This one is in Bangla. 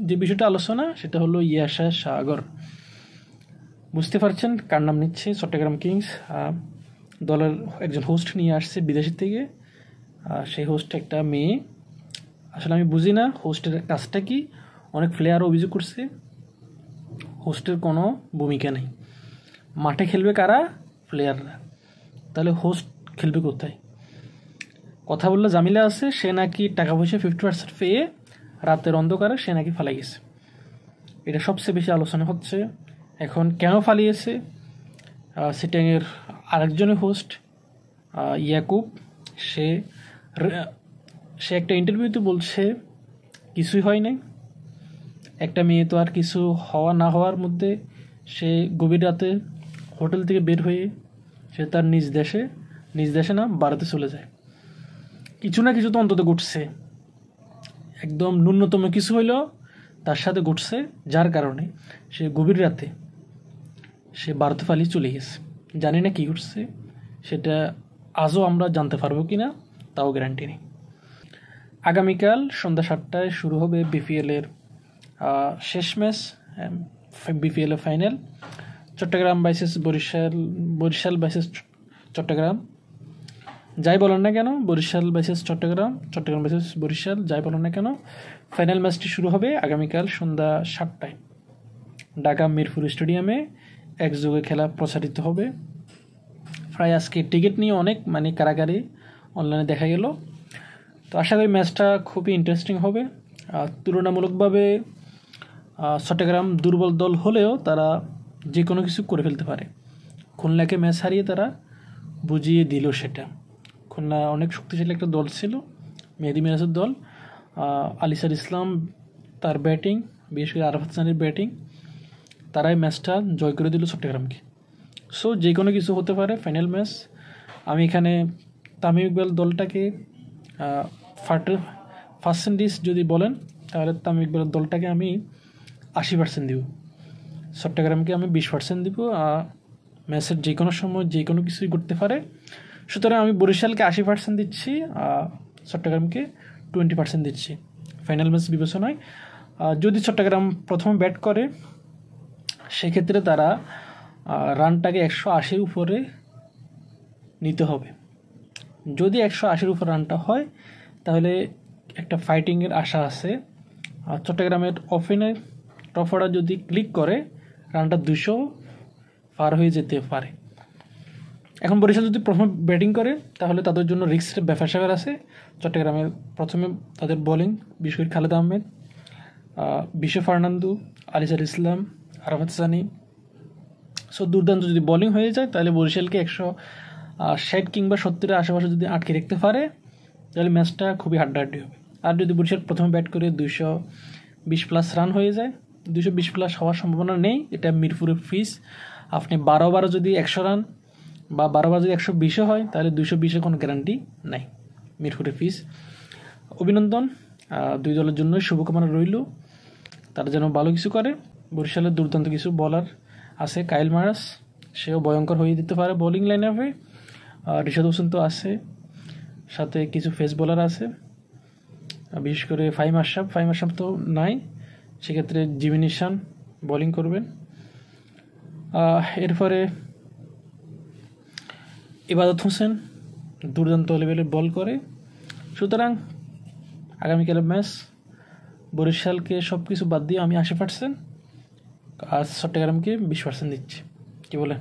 যে বিষয়টা আলোচনা সেটা হলো ইয়াশা সাগর। বুঝতে পারছেন কার নাম নিচ্ছে? চট্টগ্রাম কিংস দলের একজন হোস্ট নিয়ে আসছে বিদেশের থেকে। সেই হোস্ট একটা মেয়ে। আসলে আমি বুঝি না হোস্টের কাজটা কি। অনেক প্লেয়ারও অভিযোগ করছে হোস্টের কোনো ভূমিকা নেই। মাঠে খেলবে কারা? প্লেয়াররা। তাহলে হোস্ট খেলবে কোথায়? কথা বললে জামিলা আছে, সে নাকি টাকা পয়সা 50% পেয়ে রাতের অন্ধকারে সে নাকি ফালাই গেছে। এটা সবচেয়ে বেশি আলোচনা হচ্ছে। এখন কেন ফালিয়েছে? সিটাংয়ের আরেকজনের হোস্ট ইয়াকুব, সে একটা ইন্টারভিউতে বলছে কিছুই হয় নাই। একটা মেয়ে তো আর কিছু হওয়া না হওয়ার মধ্যে সে গভীর রাতে হোটেল থেকে বের হয়ে সে তার নিজ দেশে না ভারতে চলে যায়। কিছু না কিছু তো অন্তত ঘটছে, একদম ন্যূনতম কিছু হইলেও তার সাথে ঘটছে, যার কারণে সে গভীর রাতে সে ভারতে পালিয়ে চলে গেছে। জানি না কী ঘটছে, সেটা আজও আমরা জানতে পারবো কি না তাও গ্যারান্টি নেই। আগামীকাল সন্ধ্যা 7টায় শুরু হবে বিপিএলের শেষ ম্যাচ, বিপিএলের final. Chattogram versus Barishal versus Chattogram. যাই বলেন না কেন, বরিশাল ভার্সেস চট্টগ্রাম ভার্সেস বরিশাল, যাই বলেন না কেন, ফাইনাল ম্যাচটি শুরু হবে আগামীকাল সন্ধ্যা 7টায় ঢাকা মিরপুর স্টেডিয়ামে। একযোগে খেলা প্রচারিত হবে। প্রায় আজকে টিকিট নিয়ে অনেক কারাগারি অনলাইনে দেখা গেল। তো আশা করি ম্যাচটা খুবই ইন্টারেস্টিং হবে। তুলনামূলকভাবে চট্টগ্রাম দুর্বল দল হলেও তারা যে কোনো কিছু করে ফেলতে পারে। খুলনাকে ম্যাচ হারিয়ে তারা বুঝিয়ে দিল সেটা। খুলনা অনেক শক্তিশালী একটা দল ছিল, মেহেদী মিরাজের দল। আলিসার ইসলাম তার ব্যাটিং, বিশেষ করে আরাফাত সানির ব্যাটিং, তারাই ম্যাচটা জয় করে দিল চট্টগ্রামকে। সো যে কোনো কিছু হতে পারে ফাইনাল ম্যাচ। আমি এখানে তামিম ইকবাল দলটাকে 40% যদি বলেন তাহলে তামিম ইকবাল দলটাকে আমি 80% দিব, চট্টগ্রামকে আমি 20% দিব। ম্যাচের যে কোনো সময় যে কোনো কিছুই করতে পারে। সুতরাং আমি বরিশালকে 80% দিচ্ছি, চট্টগ্রামকে 20% দিচ্ছি ফাইনাল ম্যাচ বিবেচনায়। যদি চট্টগ্রাম প্রথমে ব্যাট করে সেক্ষেত্রে তারা রানটাকে 180-র উপরে নিতে হবে। যদি 180-র উপর রানটা হয় তাহলে একটা ফাইটিংয়ের আশা আছে। চট্টগ্রামের ওপেনের টপ অর্ডার যদি ক্লিক করে রানটা 200 পার হয়ে যেতে পারে। এখন বরিশাল যদি প্রথমে ব্যাটিং করে তাহলে তাদের জন্য রিস্কের ব্যাপার আছে। চট্টগ্রামের প্রথমে তাদের বোলিং, বিশেষ করে খালেদ আহমেদ, বিশ্ব ফার্নান্দো, আলিসার ইসলাম, আরাফাত সানি, সো দুর্দান্ত যদি বোলিং হয়ে যায় তাহলে বরিশালকে 160 কিংবা 70-এর আশেপাশে যদি আটকে রাখতে পারে তাহলে ম্যাচটা খুবই হাড্ডাহাড্ডি হবে। আর যদি বরিশাল প্রথমে ব্যাট করে 220+ রান হয়ে যায়, 220+ হওয়ার সম্ভাবনা নেই, এটা মিরপুরের ফিস। আপনি 12 যদি 100 রান বা 12 যদি 120 হয় তাহলে 220-এর কোনো গ্যারান্টি নাই, মিরপুরের ফিস। অভিনন্দন দুই দলের জন্য, শুভকামনা রইল, তারা যেন ভালো কিছু করে। বরিশালের দুর্দান্ত কিছু বলার আছে, কাইল মারাস সেও ভয়ঙ্কর হয়ে দিতে পারে বোলিং লাইন আপে। রিশাদ হোসেন তো আছে, সাথে কিছু ফেস বোলার আছে, বিশেষ করে ফাহিম আশরাফ তো নাই, সেক্ষেত্রে জিমি নিশান বোলিং করবেন। এরপরে ইবাদত হোসেন দুর্দান্ত লেভেলে বল করে। সুতরাং আগামীকালের ম্যাচ বরিশালকে সব কিছু বাদ দিয়ে আমি 80%, আর চট্টগ্রামকে 20% দিচ্ছি। কি বলেন?